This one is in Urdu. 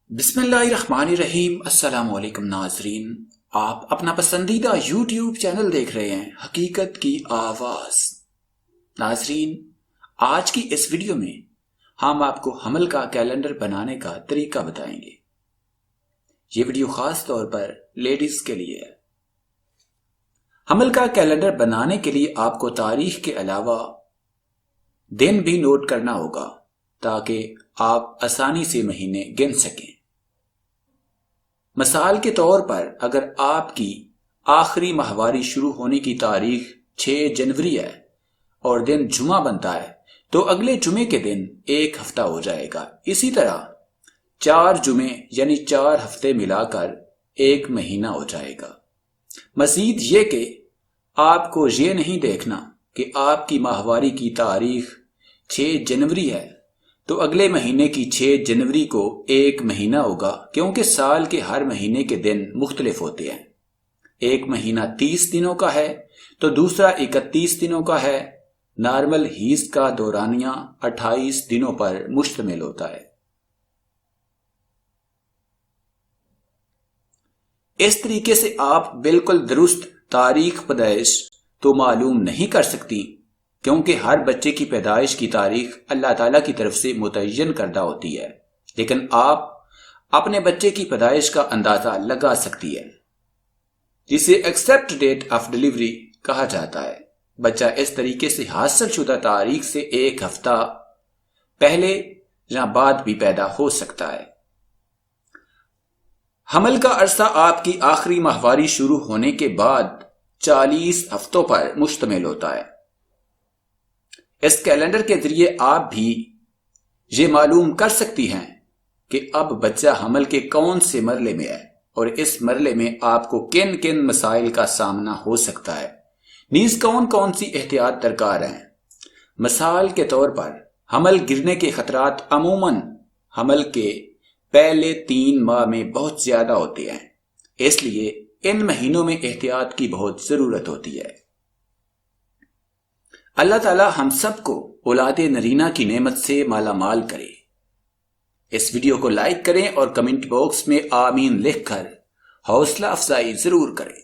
بسم اللہ الرحمن الرحیم۔ السلام علیکم ناظرین، آپ اپنا پسندیدہ یوٹیوب چینل دیکھ رہے ہیں حقیقت کی آواز۔ ناظرین، آج کی اس ویڈیو میں ہم آپ کو حمل کا کیلنڈر بنانے کا طریقہ بتائیں گے۔ یہ ویڈیو خاص طور پر لیڈیز کے لیے ہے۔ حمل کا کیلنڈر بنانے کے لیے آپ کو تاریخ کے علاوہ دن بھی نوٹ کرنا ہوگا تاکہ آپ آسانی سے مہینے گن سکیں۔ مثال کے طور پر اگر آپ کی آخری ماہواری شروع ہونے کی تاریخ 6 جنوری ہے اور دن جمعہ بنتا ہے تو اگلے جمعے کے دن ایک ہفتہ ہو جائے گا۔ اسی طرح 4 جمعے یعنی 4 ہفتے ملا کر ایک مہینہ ہو جائے گا۔ مزید یہ کہ آپ کو یہ نہیں دیکھنا کہ آپ کی ماہواری کی تاریخ 6 جنوری ہے تو اگلے مہینے کی 6 جنوری کو ایک مہینہ ہوگا، کیونکہ سال کے ہر مہینے کے دن مختلف ہوتے ہیں۔ ایک مہینہ 30 دنوں کا ہے تو دوسرا 31 دنوں کا ہے۔ نارمل ہیز کا دورانیہ 28 دنوں پر مشتمل ہوتا ہے۔ اس طریقے سے آپ بالکل درست تاریخ پیدائش تو معلوم نہیں کر سکتی، کیونکہ ہر بچے کی پیدائش کی تاریخ اللہ تعالیٰ کی طرف سے متعین کردہ ہوتی ہے، لیکن آپ اپنے بچے کی پیدائش کا اندازہ لگا سکتی ہے، جسے ایکسیپٹ ڈیٹ آف ڈیلیوری کہا جاتا ہے۔ بچہ اس طریقے سے حاصل شدہ تاریخ سے ایک ہفتہ پہلے یا بعد بھی پیدا ہو سکتا ہے۔ حمل کا عرصہ آپ کی آخری ماہواری شروع ہونے کے بعد 40 ہفتوں پر مشتمل ہوتا ہے۔ اس کیلنڈر کے ذریعے آپ بھی یہ معلوم کر سکتی ہیں کہ اب بچہ حمل کے کون سے مرحلے میں ہے اور اس مرحلے میں آپ کو کن کن مسائل کا سامنا ہو سکتا ہے، نیز کون کون سی احتیاط درکار ہیں۔ مثال کے طور پر حمل گرنے کے خطرات عموماً حمل کے پہلے 3 ماہ میں بہت زیادہ ہوتے ہیں، اس لیے ان مہینوں میں احتیاط کی بہت ضرورت ہوتی ہے۔ اللہ تعالیٰ ہم سب کو اولاد نرینہ کی نعمت سے مالا مال کرے۔ اس ویڈیو کو لائک کریں اور کمنٹ باکس میں آمین لکھ کر حوصلہ افزائی ضرور کریں۔